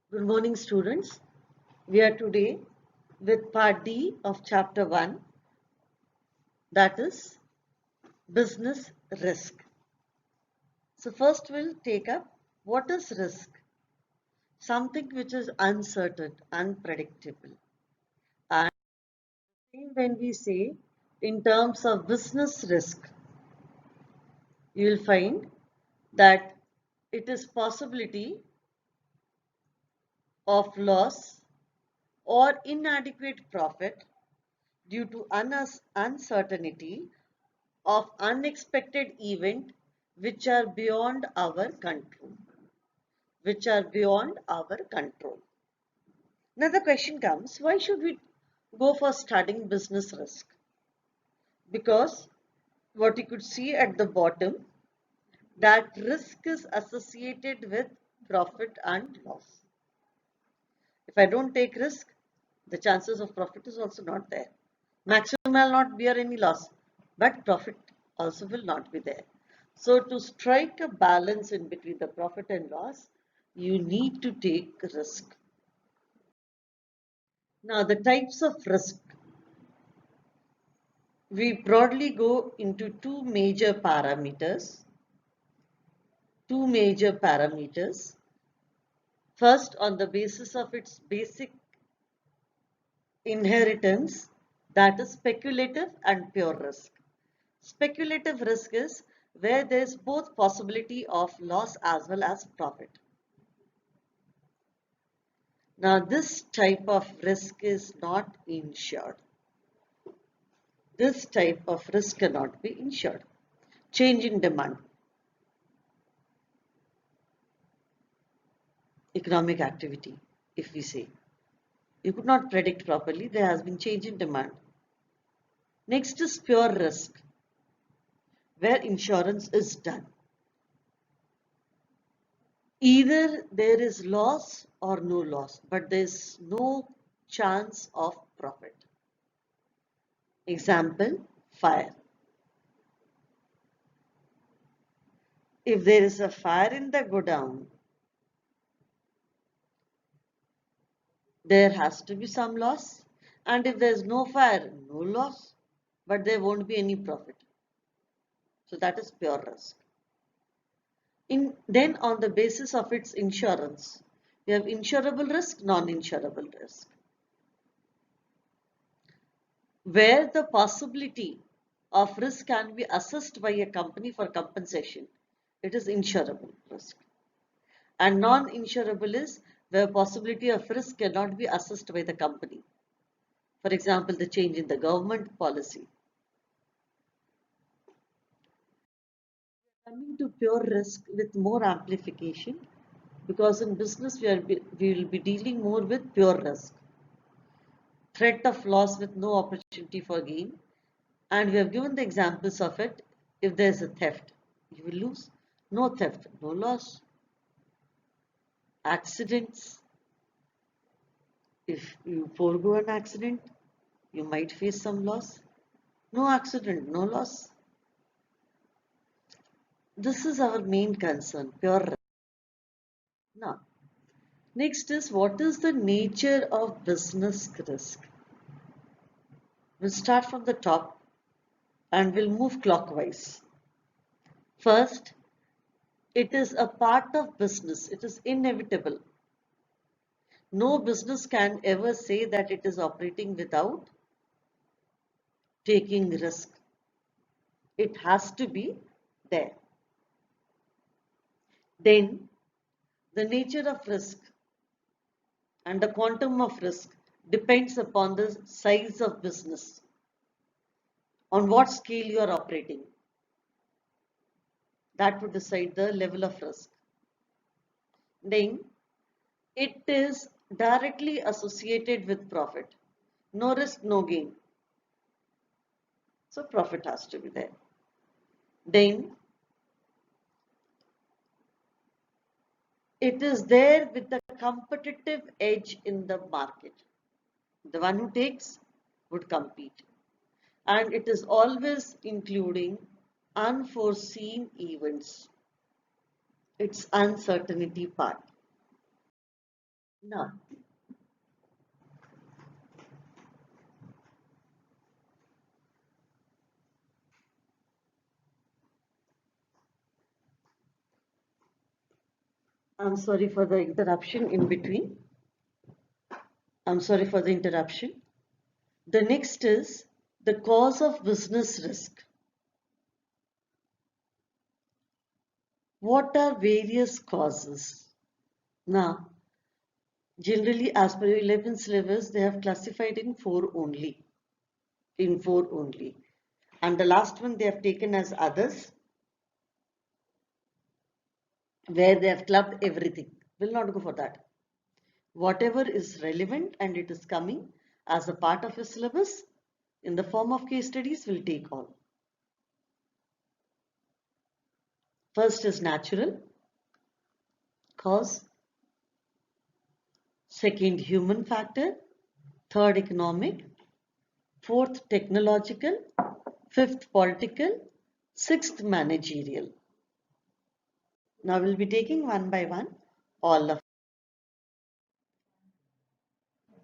Good morning, students. We are today with part D of chapter 1, that is business risk. So first we'll take up what is risk? Something which is uncertain, unpredictable. And when we say in terms of business risk, you will find that it is possibility of loss or inadequate profit due to uncertainty of unexpected event which are beyond our control. Now the question comes, why should we go for studying business risk? Because what you could see at the bottom, that risk is associated with profit and loss. If I don't take risk, the chances of profit is also not there. Maximum will not bear any loss, but profit also will not be there. So to strike a balance in between the profit and loss, you need to take risk. Now the types of risk. We broadly go into two major parameters. First, on the basis of its basic inheritance, that is speculative and pure risk. Speculative risk is where there is both possibility of loss as well as profit. Now this type of risk is not insured. This type of risk cannot be insured. Change in demand. Economic activity, if we say. You could not predict properly, there has been change in demand. Next is pure risk, where insurance is done. Either there is loss or no loss, but there is no chance of profit. Example, fire. If there is a fire in the godown, there has to be some loss. And if there is no fire, no loss, but there won't be any profit. So that is pure risk. Then on the basis of its insurance, we have insurable risk, non-insurable risk. Where the possibility of risk can be assessed by a company for compensation, it is insurable risk. And non-insurable is where possibility of risk cannot be assessed by the company. For example, the change in the government policy. Coming to pure risk with more amplification, because in business we will be dealing more with pure risk. Threat of loss with no opportunity for gain. And we have given the examples of it. If there is a theft, you will lose. No theft, no loss. Accidents. If you forego an accident, you might face some loss. No accident, no loss. This is our main concern, pure risk. Now, next is what is the nature of business risk? We'll start from the top and we'll move clockwise. First, it is a part of business. It is inevitable. No business can ever say that it is operating without taking risk. It has to be there. Then, the nature of risk and the quantum of risk depends upon the size of business, on what scale you are operating. That would decide the level of risk. Then, it is directly associated with profit. No risk, no gain. So profit has to be there. Then, it is there with the competitive edge in the market. The one who takes would compete. And it is always including unforeseen events. It's uncertainty part. Now, I'm sorry for the interruption in between. I'm sorry for the interruption. The next is the cause of business risk. What are various causes? Now, generally, as per your 11th syllabus, they have classified in four only. In four only. And the last one they have taken as others, where they have clubbed everything. Will not go for that. Whatever is relevant and it is coming as a part of your syllabus in the form of case studies, will take all. First is natural cause, second human factor, third economic, fourth technological, fifth political, sixth managerial. Now we'll be taking one by one all of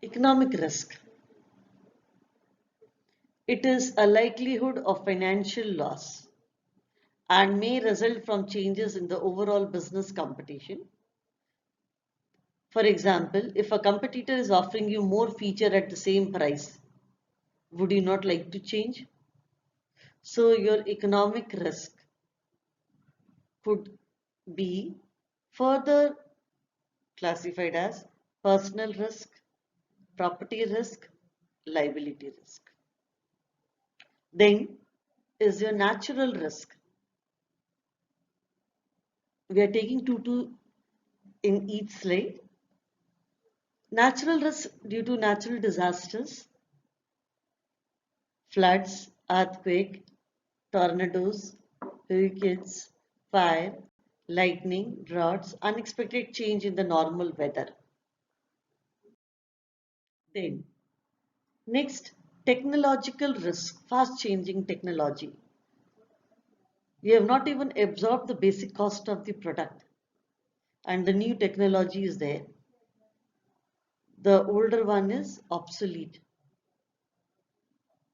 economic risk. It is a likelihood of financial loss and may result from changes in the overall business competition. For example, if a competitor is offering you more feature at the same price, would you not like to change? So your economic risk could be further classified as personal risk, property risk, liability risk. Then is your natural risk. We are taking two in each slide. Natural risk due to natural disasters, floods, earthquake, tornadoes, hurricanes, fire, lightning, droughts, unexpected change in the normal weather. Then, next, technological risk, fast changing technology. You have not even absorbed the basic cost of the product and the new technology is there. The older one is obsolete.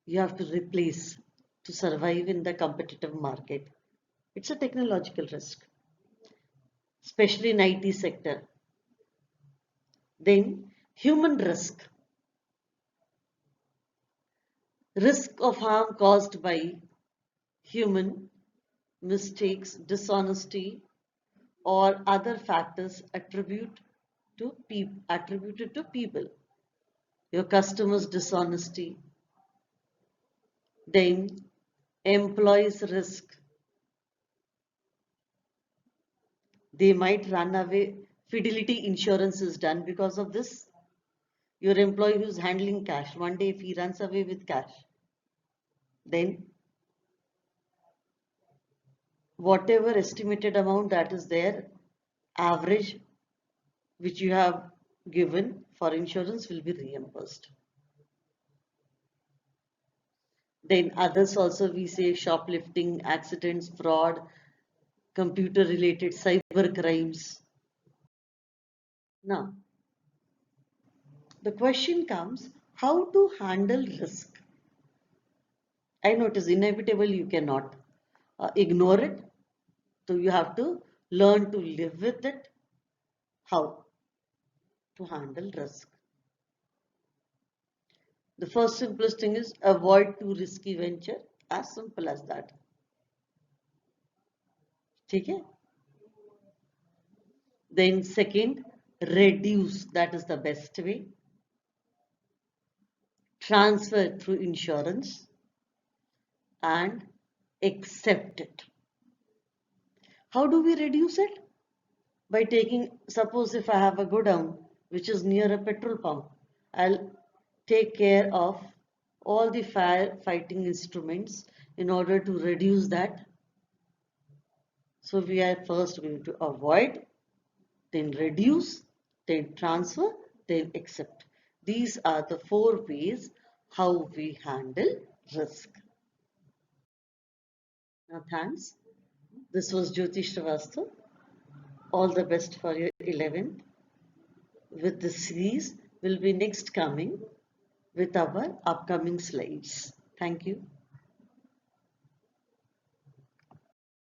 You have to replace to survive in the competitive market. It's a technological risk, especially in IT sector. Then human risk. Risk of harm caused by human mistakes, dishonesty, or other factors attributed to people. Your customers' dishonesty. Then employees' risk. They might run away. Fidelity insurance is done because of this. Your employee who's handling cash, one day if he runs away with cash, then whatever estimated amount that is there, average which you have given for insurance will be reimbursed. Then others also we say shoplifting, accidents, fraud, computer related cyber crimes. Now, the question comes, how to handle risk? I know it is inevitable, you cannot ignore it. So you have to learn to live with it. How to handle risk? The first simplest thing is avoid too risky venture. As simple as that. Okay? Then second, reduce. That is the best way. Transfer through insurance and accept it. How do we reduce it? By taking, suppose if I have a godown which is near a petrol pump, I'll take care of all the fire fighting instruments in order to reduce that. So we are first going to avoid, then reduce, then transfer, then accept. These are the four ways how we handle risk. Now thanks. This was Jyoti Srivastav. All the best for your 11th. with the series will be next coming with our upcoming slides. Thank you.